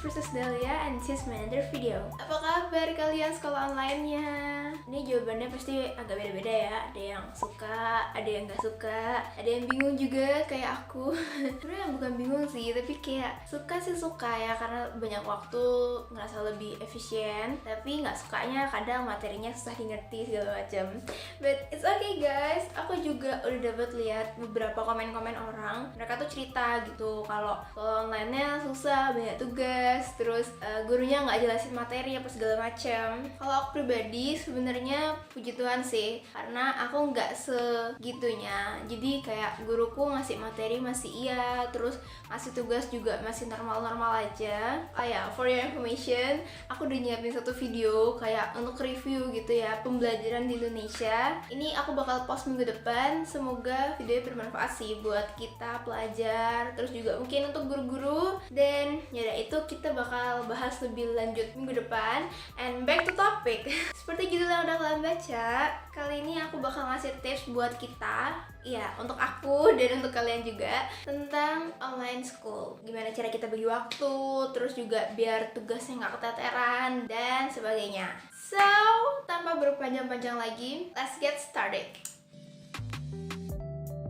Princess Dahlia and this is my another video. Apa kabar kalian sekolah online-nya? Ini jawabannya pasti agak beda-beda ya. Ada yang suka, ada yang gak suka, ada yang bingung juga kayak aku. Sebenarnya bukan bingung sih, tapi kayak suka sih suka ya, karena banyak waktu ngerasa lebih efisien. Tapi nggak sukanya kadang materinya susah dimengerti segala macam. But it's okay guys. Aku juga udah dapat lihat beberapa komen-komen orang. Mereka tuh cerita gitu kalau online-nya susah, banyak tugas, terus gurunya nggak jelasin materi apa segala macam. Kalau aku pribadi sebenarnya puji Tuhan sih, karena aku nggak segitunya. Jadi kayak guruku ngasih materi masih iya, terus ngasih tugas juga masih normal-normal aja. Oh ya, for your information, aku udah nyiapin satu video kayak untuk review gitu ya, pembelajaran di Indonesia. Ini aku bakal post minggu depan. Semoga videonya bermanfaat sih buat kita pelajar, terus juga mungkin untuk guru-guru. Dan ya itu kita bakal bahas lebih lanjut minggu depan. And back to topic. Seperti judul yang udah kalian baca, kali ini aku bakal ngasih tips buat kita, ya untuk aku dan untuk kalian juga, tentang online school. Gimana cara kita bagi waktu, terus juga biar tugasnya nggak keteteran dan sebagainya. So, tanpa berpanjang-panjang lagi, let's get started.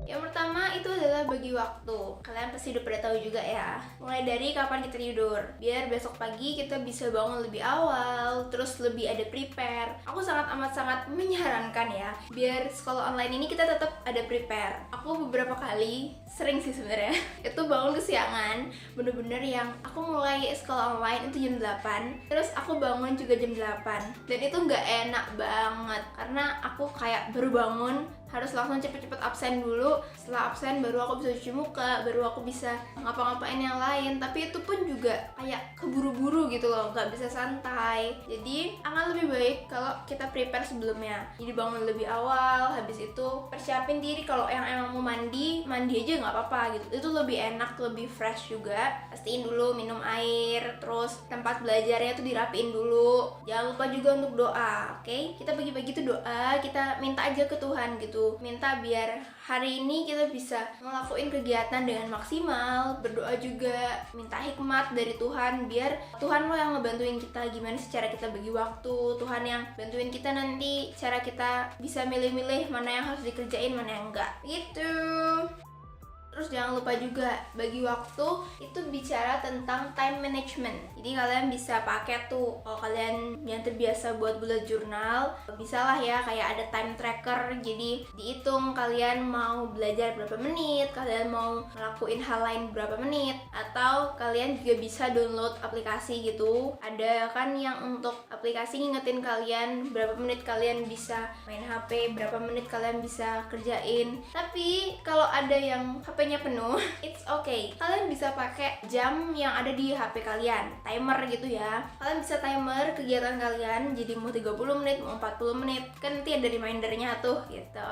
Yang pertama itu adalah bagi waktu. Kalian pasti udah pada tahu juga ya. Mulai dari kapan kita tidur, biar besok pagi kita bisa bangun lebih awal, terus lebih ada prepare. Aku sangat menyarankan ya, biar sekolah online ini kita tetap ada prepare. Aku beberapa kali, sering sih sebenarnya, itu bangun kesiangan. Bener-bener yang aku mulai sekolah online itu jam 8, terus aku bangun juga jam 8. Dan itu nggak enak banget, karena aku kayak baru bangun, harus langsung cepet-cepet absen dulu. Setelah absen baru aku bisa cuci muka, baru aku bisa ngapa-ngapain yang lain. Tapi itu pun juga kayak keburu-buru gitu loh, nggak bisa santai. Jadi akan lebih baik kalau kita prepare sebelumnya. Jadi bangun lebih awal, habis itu persiapin diri. Kalau yang emang mau mandi aja nggak apa-apa gitu. Itu lebih enak, lebih fresh juga. Pastiin dulu minum air, terus tempat belajarnya tuh dirapiin dulu. Jangan lupa juga untuk doa, oke? Kita bagi-bagi tuh doa, kita minta aja ke Tuhan gitu. Minta biar hari ini kita bisa ngelakuin kegiatan dengan maksimal, berdoa juga, minta hikmat dari Tuhan, biar Tuhan lo yang ngebantuin kita gimana sih cara kita bagi waktu, Tuhan yang bantuin kita nanti cara kita bisa milih-milih mana yang harus dikerjain, mana yang enggak gitu. Terus jangan lupa juga bagi waktu itu bicara tentang time management. Jadi kalian bisa pakai tuh, kalau kalian yang terbiasa buat bullet journal, bisa lah ya kayak ada time tracker. Jadi dihitung kalian mau belajar berapa menit, kalian mau ngelakuin hal lain berapa menit, atau kalian juga bisa download aplikasi gitu. Ada kan yang untuk aplikasi ngingetin kalian berapa menit kalian bisa main HP, berapa menit kalian bisa kerjain. Tapi kalau ada yang HP-nya penuh, it's okay. Kalian bisa pakai jam yang ada di HP kalian, timer gitu ya. Kalian bisa timer kegiatan kalian, jadi mau 30 menit, mau 40 menit, kan nanti ada remindernya tuh gitu.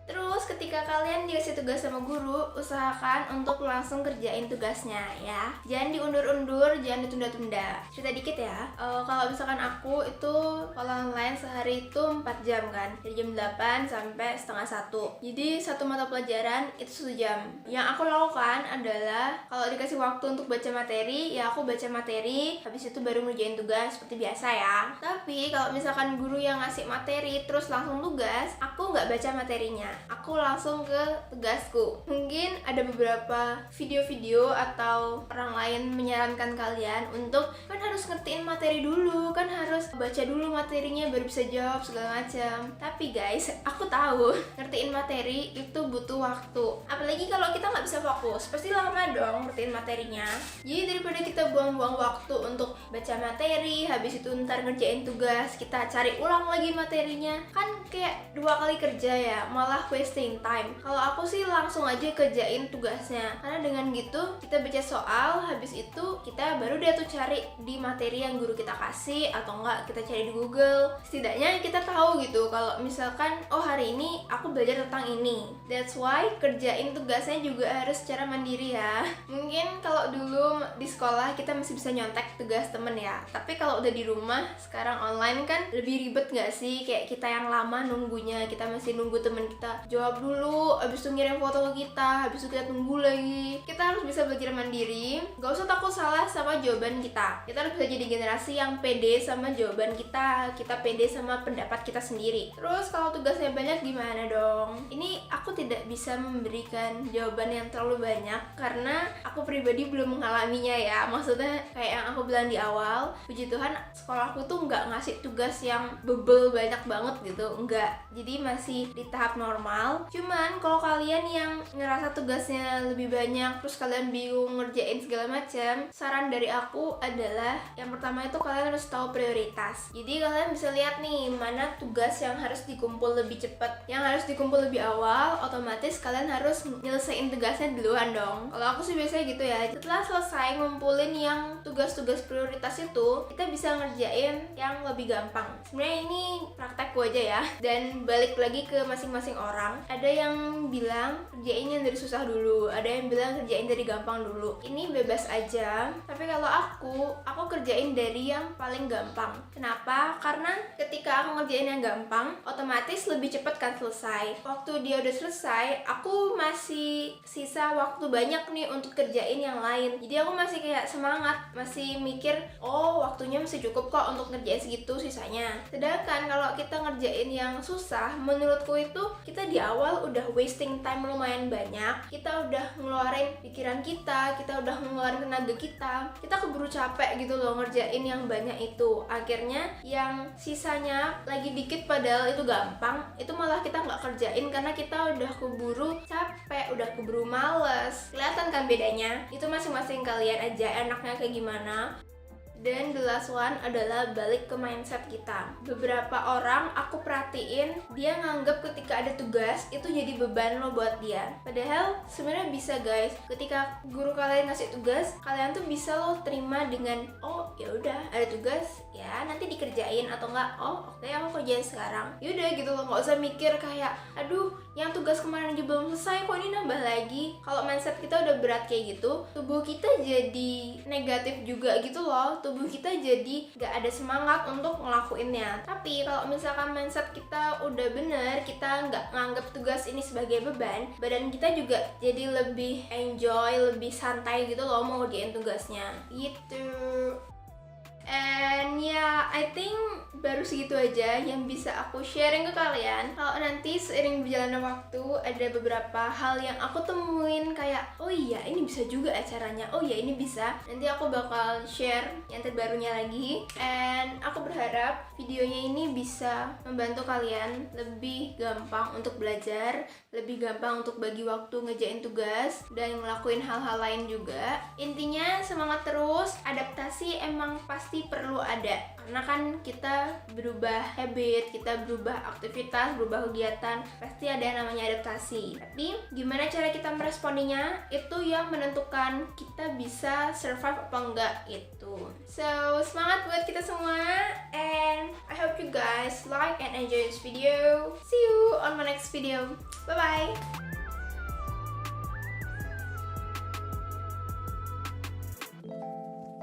Terus ketika kalian dikasih tugas sama guru, usahakan untuk langsung kerjain tugasnya ya. Jangan diundur-undur, jangan ditunda-tunda. Cerita dikit ya, kalau misalkan aku itu kalau online sehari itu 4 jam kan, dari jam 8 sampai setengah 1. Jadi satu mata pelajaran itu 1 jam. Yang aku lakukan adalah kalau dikasih waktu untuk baca materi, ya aku baca materi, habis itu baru ngerjain tugas seperti biasa ya. Tapi kalau misalkan guru yang ngasih materi terus langsung tugas, aku nggak baca materinya, aku langsung ke tugasku. Mungkin ada beberapa video-video atau orang lain menyarankan kalian untuk kan harus ngertiin materi dulu, kan harus baca dulu materinya baru bisa jawab segala macam. Tapi guys, aku tahu ngertiin materi itu butuh waktu. Apalagi kalau kita nggak bisa fokus, pasti lama dong ngertiin materinya. Jadi daripada kita buang-buang waktu untuk baca materi, habis itu ntar ngerjain tugas, kita cari ulang lagi materinya, kan kayak 2 kali kerja ya, malah wasting time. Kalau aku sih langsung aja kerjain tugasnya, karena dengan gitu kita baca soal, habis itu kita baru deh tuh cari di materi yang guru kita kasih, atau enggak kita cari di Google. Setidaknya kita tahu gitu kalau misalkan oh hari ini aku belajar tentang ini. That's why kerjain tugasnya juga harus secara mandiri ya. Mungkin kalau dulu di sekolah kita masih bisa nyontek tugas temen ya, tapi kalau udah di rumah sekarang online kan lebih ribet nggak sih? Kayak kita yang lama nunggunya, kita masih nunggu temen kita jawab dulu, habis itu ngirim foto ke kita, habis itu kita tunggu lagi. Kita harus bisa belajar mandiri, gak usah takut salah sama jawaban kita. Kita harus bisa jadi generasi yang pede sama jawaban kita pede sama pendapat kita sendiri. Terus kalau tugasnya banyak gimana dong? Ini aku tidak bisa memberikan jawaban yang terlalu banyak karena aku pribadi belum mengalaminya ya. Maksudnya kayak yang aku bilang di awal, puji Tuhan sekolahku tuh nggak ngasih tugas yang bebel banyak banget gitu, enggak. Jadi masih di tahap normal. Cuman kalau kalian yang ngerasa tugasnya lebih banyak terus kalian bingung ngerjain segala macam, saran dari aku adalah yang pertama itu kalian harus tahu prioritas. Jadi kalian bisa lihat nih mana tugas yang harus dikumpul lebih cepat, yang harus dikumpul lebih awal, otomatis kalian harus nyelesain tugasnya duluan dong. Kalau aku sih biasanya gitu ya. Setelah selesai ngumpulin yang tugas-tugas prioritas itu, kita bisa ngerjain yang lebih gampang. Sebenarnya ini praktekku aja ya, dan balik lagi ke masing-masing orang. Ada yang bilang kerjain yang dari susah dulu, ada yang bilang kerjain dari gampang dulu. Ini bebas aja. Tapi kalau aku kerjain dari yang paling gampang. Kenapa? Karena ketika aku ngerjain yang gampang, otomatis lebih cepat kan selesai. Waktu dia udah selesai, aku masih sisa waktu banyak nih untuk kerjain yang lain. Jadi aku masih kayak semangat, masih mikir, oh waktunya masih cukup kok untuk ngerjain segitu sisanya. Sedangkan kalau kita ngerjain yang susah, menurutku itu kita di awal udah wasting time lumayan banyak. Kita udah ngeluarin pikiran kita udah ngeluarin tenaga kita keburu capek gitu loh ngerjain yang banyak itu. Akhirnya yang sisanya lagi dikit padahal itu gampang, itu malah kita nggak kerjain karena kita udah keburu capek, udah keburu males. Kelihatan kan bedanya? Itu masing-masing kalian aja enaknya kayak gimana. Dan the last one adalah balik ke mindset kita. Beberapa orang aku perhatiin, dia nganggap ketika ada tugas itu jadi beban lo buat dia. Padahal sebenarnya bisa guys. Ketika guru kalian ngasih tugas, kalian tuh bisa lo terima dengan oh ya udah ada tugas ya nanti dikerjain, atau enggak oh oke aku kerjain sekarang. Yaudah gitu loh, nggak usah mikir kayak aduh yang tugas kemarin aja belum selesai kok ini nambah lagi. Kalau mindset kita udah berat kayak gitu, tubuh kita jadi negatif juga gitu loh. Tubuh kita jadi gak ada semangat untuk ngelakuinnya. Tapi kalau misalkan mindset kita udah bener, kita nggak nganggap tugas ini sebagai beban, badan kita juga jadi lebih enjoy, lebih santai gitu loh mau ngerjain tugasnya gitu. And yeah, I think baru segitu aja yang bisa aku sharing ke kalian. Kalau nanti seiring berjalannya waktu ada beberapa hal yang aku temuin kayak oh iya ini bisa juga caranya, oh iya ini bisa, nanti aku bakal share yang terbarunya lagi. And aku berharap videonya ini bisa membantu kalian lebih gampang untuk belajar, lebih gampang untuk bagi waktu ngerjain tugas dan ngelakuin hal-hal lain juga. Intinya semangat terus, adaptasi emang pasti perlu ada karena kan kita berubah habit, kita berubah aktivitas, berubah kegiatan, pasti ada yang namanya adaptasi. Tapi gimana cara kita meresponinya itu yang menentukan kita bisa survive apa enggak itu. So semangat buat kita semua, and I hope you guys like and enjoy this video. See you on my next video. Bye bye.